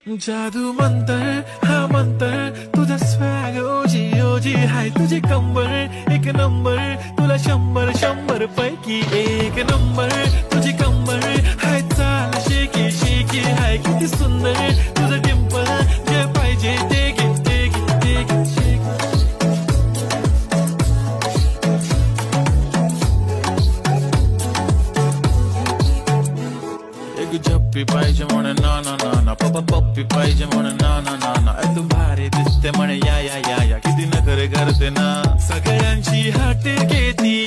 जादू मंतर हा मंतर तुझा स्वॅग ओजी ओजी हाय तुझी कंबर एक नंबर तुला 100 पैकी एक नंबर तुझी कंबर हाय चाल शेकी शेकी हाय किती सुंदर तुझं डिंपल जे पाहिजे ते घे ते घे ते घे शेकी एक झप्पी पाहिजे म्हणे ना ना ना ना पप्पी पाहिजे म्हणे ना ना ना ना तू भारी दिसते म्हणे या या या या किती नखरे करते ना सगळ्यांची हाटे घेती